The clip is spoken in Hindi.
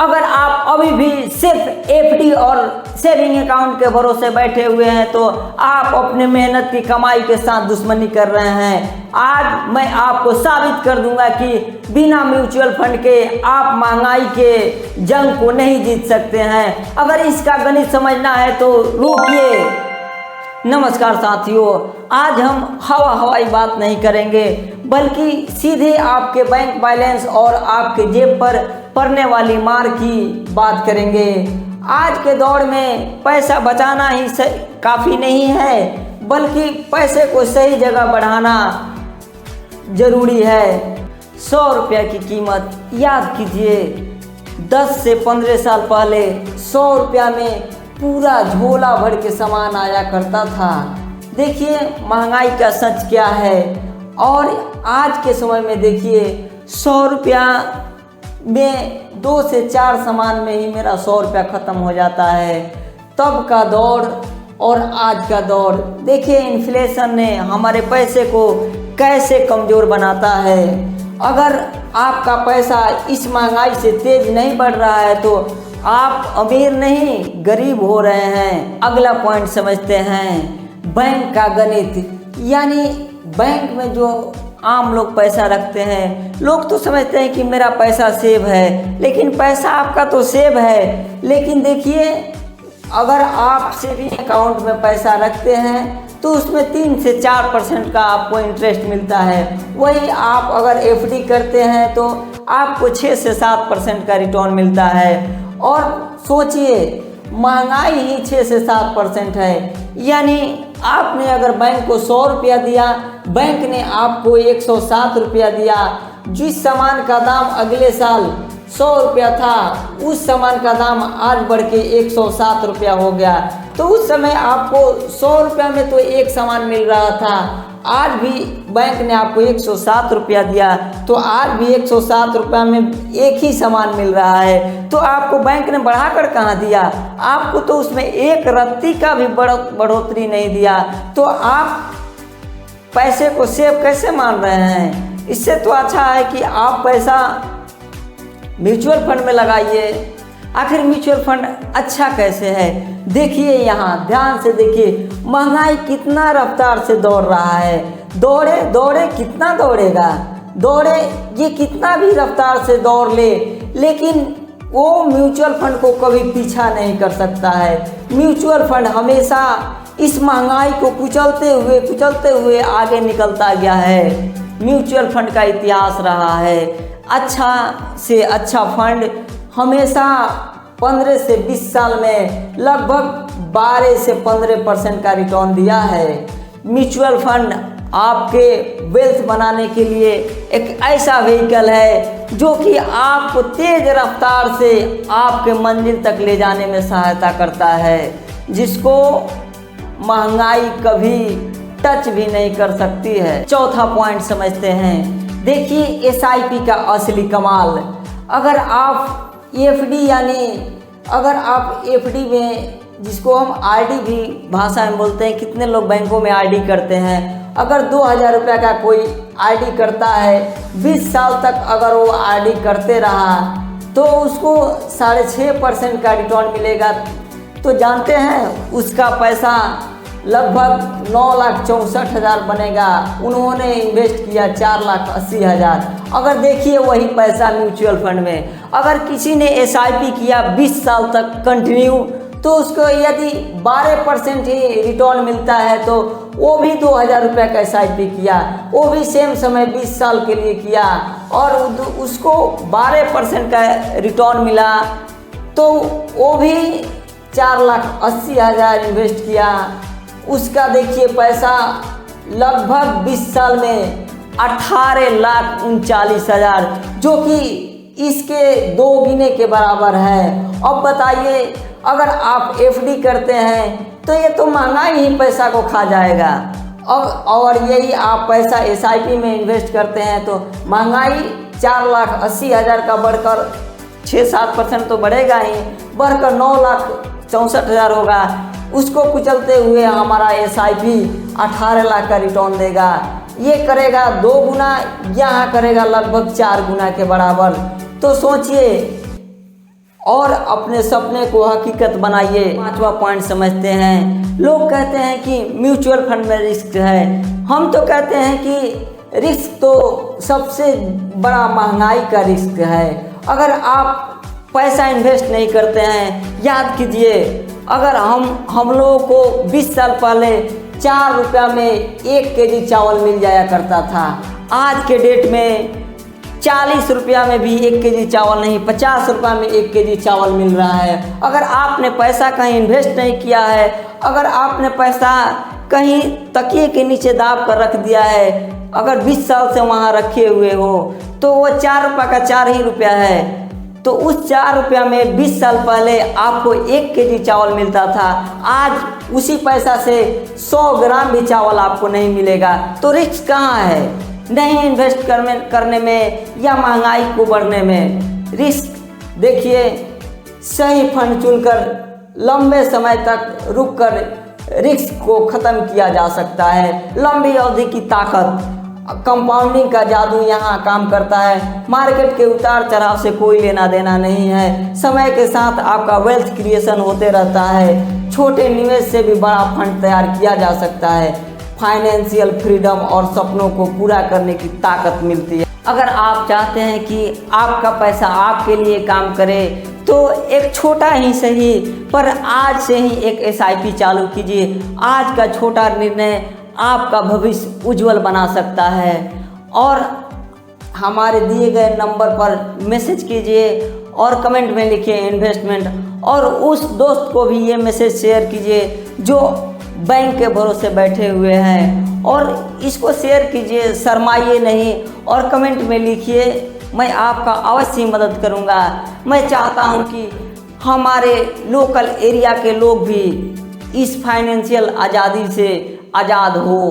अगर आप अभी भी सिर्फ एफडी और सेविंग अकाउंट के भरोसे बैठे हुए हैं तो आप अपने मेहनत की कमाई के साथ दुश्मनी कर रहे हैं। आज मैं आपको साबित कर दूंगा कि बिना म्यूचुअल फंड के आप महंगाई के जंग को नहीं जीत सकते हैं। अगर इसका गणित समझना है तो रुकिए। नमस्कार साथियों, आज हम हवाई बात नहीं करेंगे बल्कि सीधे आपके बैंक बैलेंस और आपके जेब पर पड़ने वाली मार की बात करेंगे। आज के दौर में पैसा बचाना ही काफ़ी नहीं है बल्कि पैसे को सही जगह बढ़ाना ज़रूरी है। 100 रुपये की कीमत याद कीजिए, 10 से 15 साल पहले 100 रुपया में पूरा झोला भर के सामान आया करता था। देखिए महंगाई का सच क्या है। और आज के समय में देखिए 100 रुपया में 2 से 4 सामान में ही मेरा 100 रुपया ख़त्म हो जाता है। तब का दौर और आज का दौर देखिए, इन्फ्लेशन ने हमारे पैसे को कैसे कमज़ोर बनाता है। अगर आपका पैसा इस महंगाई से तेज़ नहीं बढ़ रहा है तो आप अमीर नहीं गरीब हो रहे हैं। अगला पॉइंट समझते हैं, बैंक का गणित। यानी बैंक में जो आम लोग पैसा रखते हैं, लोग तो समझते हैं कि मेरा पैसा सेव है, लेकिन पैसा आपका तो सेव है, लेकिन देखिए अगर आप सेविंग अकाउंट में पैसा रखते हैं तो उसमें 3 से 4% का आपको इंटरेस्ट मिलता है। वही आप अगर एफडी करते हैं तो आपको 6 से 7% का रिटर्न मिलता है। और सोचिए महंगाई ही 6 से 7% है। यानी आपने अगर बैंक को 100 रुपया दिया, बैंक ने आपको 107 रुपया दिया। जिस सामान का दाम अगले साल 100 रुपया था, उस सामान का दाम आज बढ़ के 107 रुपया हो गया। तो उस समय आपको 100 रुपया में तो एक सामान मिल रहा था, आज भी बैंक ने आपको 107 रुपया दिया तो आज भी 107 रुपया में एक ही सामान मिल रहा है। तो आपको बैंक ने बढ़ाकर कहाँ दिया, आपको तो उसमें एक रत्ती का भी बढ़ोतरी नहीं दिया। तो आप पैसे को सेव कैसे मान रहे हैं? इससे तो अच्छा है कि आप पैसा म्यूचुअल फंड में लगाइए। आखिर म्यूचुअल फंड अच्छा कैसे है? देखिए यहाँ ध्यान से देखिए, महंगाई कितना रफ्तार से दौड़ रहा है। दौड़े दौड़े कितना दौड़ेगा, दौड़े ये कितना भी रफ्तार से दौड़ ले, लेकिन वो म्यूचुअल फंड को कभी पीछा नहीं कर सकता है। म्यूचुअल फंड हमेशा इस महंगाई को कुचलते हुए आगे निकलता गया है। म्यूचुअल फंड का इतिहास रहा है। अच्छा से अच्छा फंड हमेशा 15 से 20 साल में लगभग 12 से 15% का रिटर्न दिया है। म्यूचुअल फंड आपके वेल्थ बनाने के लिए एक ऐसा व्हीकल है जो कि आपको तेज रफ्तार से आपके मंजिल तक ले जाने में सहायता करता है, जिसको महंगाई कभी टच भी नहीं कर सकती है। चौथा पॉइंट समझते हैं। देखिए एसआईपी का असली कमाल। अगर आप एफडी यानी अगर आप एफडी में, जिसको हम आरडी भी भाषा में बोलते हैं, कितने लोग बैंकों में आरडी करते हैं। अगर 2000 रुपये का कोई आरडी करता है, 20 साल तक अगर वो आरडी करते रहा तो उसको 6.5% का रिटर्न मिलेगा। तो जानते हैं उसका पैसा लगभग 9,64,000 बनेगा। उन्होंने इन्वेस्ट किया 4,80,000। अगर देखिए वही पैसा म्यूचुअल फंड में अगर किसी ने एसआईपी किया 20 साल तक कंटिन्यू, तो उसको यदि 12% ही रिटर्न मिलता है तो वो भी 2,000 रुपये का एसआईपी किया, वो भी सेम समय 20 साल के लिए किया और उसको 12% का रिटर्न मिला, तो वो भी 4,80,000 इन्वेस्ट किया। उसका देखिए पैसा लगभग 20 साल में 18,39,000, जो कि इसके 2 गुने के बराबर है। अब बताइए अगर आप एफडी करते हैं तो ये तो महंगाई ही पैसा को खा जाएगा। अब और यही आप पैसा एसआईपी में इन्वेस्ट करते हैं तो महंगाई 4,80,000 का बढ़कर 6-7% तो बढ़ेगा ही, बढ़कर 9,64,000 होगा। उसको कुचलते हुए हमारा एसआईपी 18 लाख का रिटर्न देगा। ये करेगा 2 गुना, यहाँ करेगा लगभग 4 गुना के बराबर। तो सोचिए और अपने सपने को हकीकत बनाइए। 5वां पॉइंट समझते हैं। लोग कहते हैं कि म्यूचुअल फंड में रिस्क है। हम तो कहते हैं कि रिस्क तो सबसे बड़ा महंगाई का रिस्क है। अगर आप पैसा इन्वेस्ट नहीं करते हैं, याद कीजिए, अगर हम लोगों को 20 साल पहले 4 रुपया में 1 केजी चावल मिल जाया करता था। आज के डेट में 40 रुपया में भी 1 केजी चावल नहीं, 50 रुपया में 1 केजी चावल मिल रहा है। अगर आपने पैसा कहीं इन्वेस्ट नहीं किया है, अगर आपने पैसा कहीं तकिए के नीचे दाब कर रख दिया है, अगर 20 साल से वहाँ रखे हुए हो, तो वो 4 रुपया का 4 ही रुपया है। तो उस 4 रुपया में 20 साल पहले आपको 1 केजी चावल मिलता था। आज उसी पैसा से 100 ग्राम भी चावल आपको नहीं मिलेगा। तो रिस्क कहाँ है? नहीं इन्वेस्ट करने में या महंगाई को बढ़ने में। रिस्क देखिए, सही फंड चुनकर लंबे समय तक रुककर रिस्क को ख़त्म किया जा सकता है। लंबी अवधि की ताकत, कंपाउंडिंग का जादू यहाँ काम करता है। मार्केट के उतार चढ़ाव से कोई लेना देना नहीं है। समय के साथ आपका वेल्थ क्रिएशन होते रहता है। छोटे निवेश से भी बड़ा फंड तैयार किया जा सकता है। फाइनेंशियल फ्रीडम और सपनों को पूरा करने की ताकत मिलती है। अगर आप चाहते हैं कि आपका पैसा आपके लिए काम करे, तो एक छोटा ही सही पर आज से ही एक SIP चालू कीजिए। आज का छोटा निर्णय आपका भविष्य उज्जवल बना सकता है। और हमारे दिए गए नंबर पर मैसेज कीजिए और कमेंट में लिखिए इन्वेस्टमेंट, और उस दोस्त को भी ये मैसेज शेयर कीजिए जो बैंक के भरोसे बैठे हुए हैं, और इसको शेयर कीजिए, शर्माइए नहीं, और कमेंट में लिखिए, मैं आपका अवश्य मदद करूंगा। मैं चाहता हूं कि हमारे लोकल एरिया के लोग भी इस फाइनेंशियल आज़ादी से आज़ाद हो।